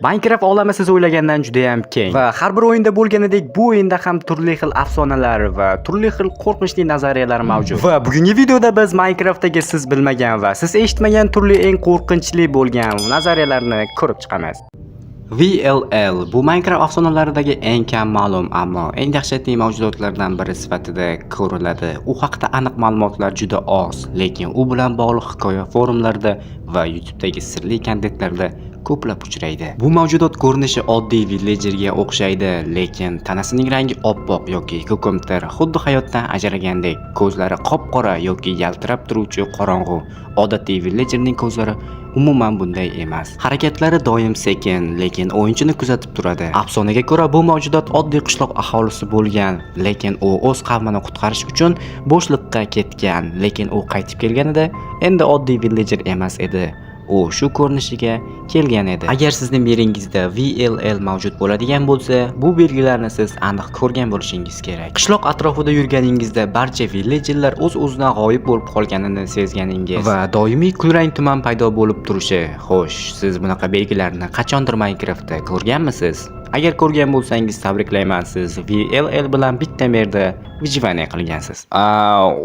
Minecraft olami siz o'ylagandan juda ham keng va har bir o'yinda bo'lganidek bu o'yinda ham turli xil afsonalar va turli xil qo'rqinchli nazariyalar mavjud. Va bugungi videoda biz Minecraftdagi siz bilmagan va siz eshitmagan turli eng qo'rqinchli bo'lgan nazariyalarni ko'rib chiqamiz. VLL bu Minecraft afsonalaridagi eng kam ma'lum, ammo eng dahshatli mavjudotlardan biri sifatida ko'riladi. U haqida aniq ma'lumotlar juda oz, lekin u bilan bog'liq hikoya forumlarda va YouTube'dagi sirli kontentlarda ko'plab uchraydi. Bu mavjudot ko'rinishi oddiy villagerga o'xshaydi, lekin tanasining rangi oppoq yoki ko'kimtir, xuddi hayotdan ajragandek, ko'zlari qop-qora yoki yaltirab turuvchi qorong'u. Odatiy villagerning ko'zlari umuman bunday emas. Harakatlari doim sekin, lekin o'yinchini kuzatib turadi. Afsonaga ko'ra, bu mavjudot oddiy qishloq aholisi bo'lgan, lekin u o'z qavmini qutqarish uchun bo'shliqqa ketgan, lekin u qaytib kelganida endi oddiy villager emas edi. U shu ko'rinishiga kelgan edi. Agar sizning yeringizda VLL mavjud bo'ladigan bo'lsa, bu belgilarni siz aniq ko'rgan bo'lishingiz kerak. Qishloq atrofida yurganingizda barcha villagerlar o'z-o'zidan g'oyib bo'lib qolganini sezganingiz va doimiy kulrang tuman paydo bo'lib turishi. Xo'sh, siz bunaqa belgilarni qachondir Minecraftda ko'rganmisiz? Agar ko'rgan bo'lsangiz, tabriklayman, siz VLL bilan bitta merda vijvaniya qilgansiz.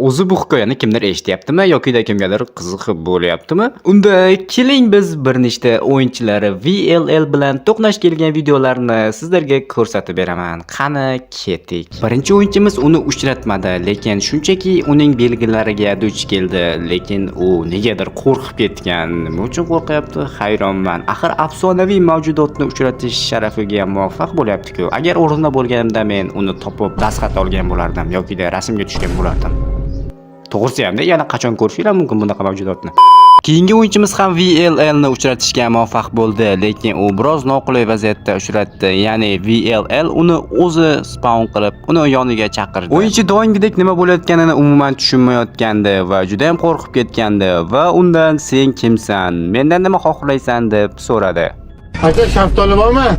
O'zi bu hikoyani kimdir eshityaptimi yoki kimgadir qiziqib bo'lyaptimi? Unda keling biz bir nechta o'yinchilari VLL bilan to'qnash kelgan videolarni sizlarga ko'rsatib beraman. Qani ketik. Birinchi o'yinchimiz uni uchratmadi, lekin shunchaki uning belgilariga duch keldi, lekin u negadir qo'rqib ketgan. Nima uchun qo'rqyapti? Hayronman. Axir afsonaviy mavjudotni uchratish sharafiga muvaffaq bo'lyapti-ku. Agar o'rinda bo'lganimda men uni topib dastxat olgan bo'lardim yoki rasmga tushgan bo'lardim. To'g'risi ham-da, yana qachon ko'rishinglar mumkin bunaqa mavjudotni. Keyingi o'yinchimiz ham VLL ni uchratishga muvaffaq bo'ldi, lekin u biroz noqulay vaziyatda uchratdi. Ya'ni VLL uni o'zi spawn qilib, uni yoniga chaqirdi. O'yinchi doimgidek nima bo'layotganini umuman tushunmayotgandi va juda ham qo'rqib ketgandi va undan "Sen kimsan? Mendan nima xohlaysan?" deb so'radi. Aka, shaftoli bormi?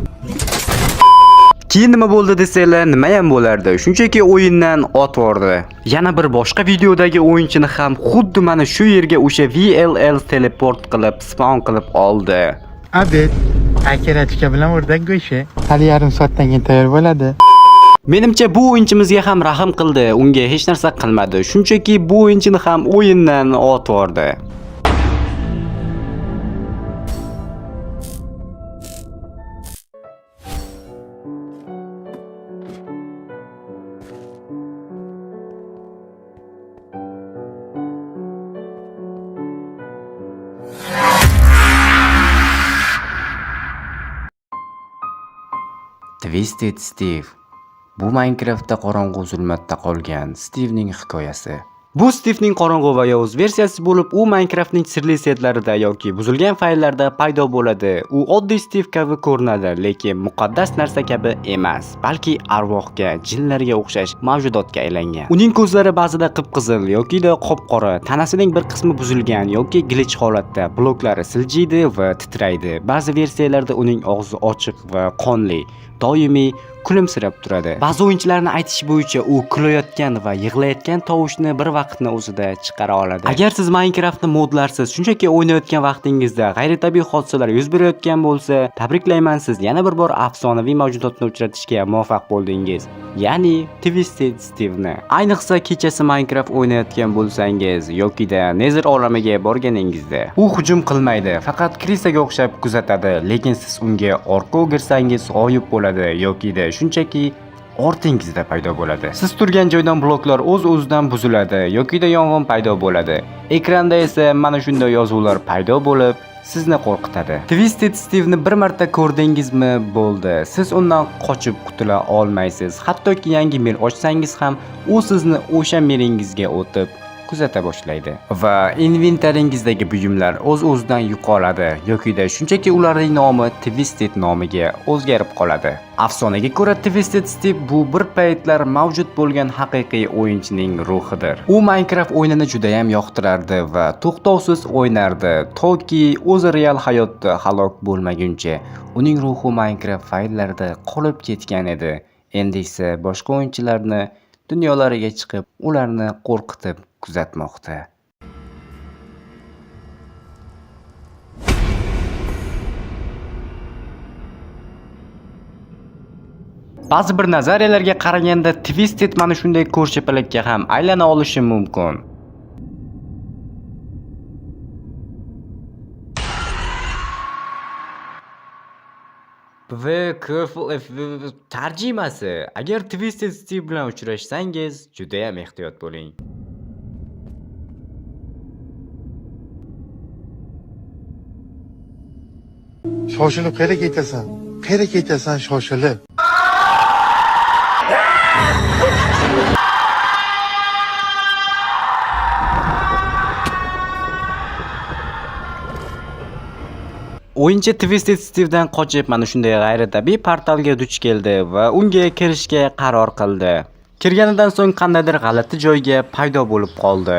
Keyin nima bo'ldi desanglar, nima ham bo'lardi? Shunchaki o'yindan otvordi. Yana bir boshqa videodagi o'yinchini ham xuddi mana shu yerga o'sha VLL teleport qilib, spawn qilib oldi. Abed, akaratika bilan o'rdak go'shi. Hali yarim soatdan keyin tayyor bo'ladi. Menimcha bu o'yinchimizga ham rahm qildi, unga hech narsa qilmadi. Shunchaki bu o'yinchini ham o'yindan otvordi. Twisted Steve. Bu Minecraftda qorong'u zulmatda qolgan Steve'ning hikoyasi. Bu Steve'ning qorong'u va yovuz versiyasi bo'lib, u Minecraftning sirli setlarida yoki buzilgan fayllarda paydo bo'ladi. U oddiy Steve kabi ko'rinadi, lekin muqaddas narsa kabi emas, balki arvohga, jinlarga o'xshash mavjudotga aylangan. Uning ko'zlari ba'zida qip-qizil yoki qop-qora, tanasining bir qismi buzilgan yoki glitch holatda, bloklari siljiydi va titraydi. Ba'zi versiyalarda uning og'zi ochiq va qonli, doimiy kulimsirab turadi. Ba'zi o'yinchilarning aytishi bo'yicha u kulayotgan va yig'layotgan tovushni bir vaqtni o'zida chiqara oladi. Agar siz Minecraftni modlarsiz, shunchaki o'ynayotgan vaqtingizda g'ayritabiiy hodisalar yuz berayotgan bo'lsa, tabriklayman, siz yana bir bor afsonaviy mavjudotni uchratishga muvaffaq bo'ldingiz. Ya'ni Twisted Steve'ni. Ayniqsa kechasi Minecraft o'ynayotgan bo'lsangiz yoki Nether olamiga borganingizda, u hujum qilmaydi, faqat krisaga o'xshab kuzatadi, lekin siz unga orqa o'girsangiz g'oyib bo'ladi yoki shunchaki ortingizda paydo bo'ladi. Siz turgan joydan bloklar o'z-o'zidan buziladi yoki yong'in paydo bo'ladi. Ekranda esa mana shunday yozuvlar paydo bo'lib, sizni qo'rqitadi. Twisted Steve'ni bir marta ko'rdingizmi, bo'ldi. Siz undan qochib qutula olmaysiz. Hattoki yangi mer ochsangiz ham, u sizni o'sha meringizga o'tib kuzata boshlaydi va inventaringizdagi buyumlar o'z-o'zidan yo'qoladi yoki shunchaki ularning nomi Twisted nomiga o'zgarib qoladi. Afsonaga ko'ra, Twisted Steve bu bir paytlar mavjud bo'lgan haqiqiy o'yinchining ruhidir. U Minecraft o'yinini juda ham yoqtirardi va to'xtovsiz o'ynardi, toki o'zi real hayotda halok bo'lmaguncha. Uning ruhi Minecraft fayllarida qolib ketgan edi. Endi esa boshqa o'yinchilarni dunyolariga chiqib, ularni qo'rqitib kuzatmoqda. Ba'zi bir nazariyalarga qaraganda Twisted mana shunday ko'rshapalakka ham aylana olishi mumkin. Tarjimasi: agar Twisted Steve bilan uchrashsangiz, juda ham ehtiyot bo'ling. Shoshilib qayerga ketasan? Qayerga ketasan shoshilib? O'yinchi Twisted Steve'dan qochib mana shunday g'ayritabiiy portalga duch keldi va unga kirishga qaror qildi. Kirganidan so'ng qandaydir g'alati joyga paydo bo'lib qoldi.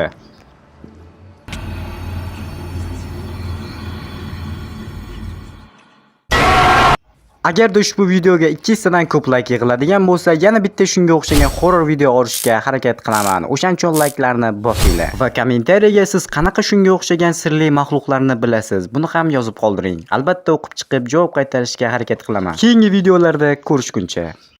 Agarda ushbu videoga 200 dan ko'p like yig'iladigan bo'lsa, yana bitta shunga o'xshagan horror video olishga harakat qilaman. O'shancha like'larni bosinglar. Va kommentariyaga siz qanaqa shunga o'xshagan sirli mahluqlarni bilasiz, buni ham yozib qoldiring. Albatta o'qib chiqib javob qaytarishga harakat qilaman. Keyingi videolarda ko'rishguncha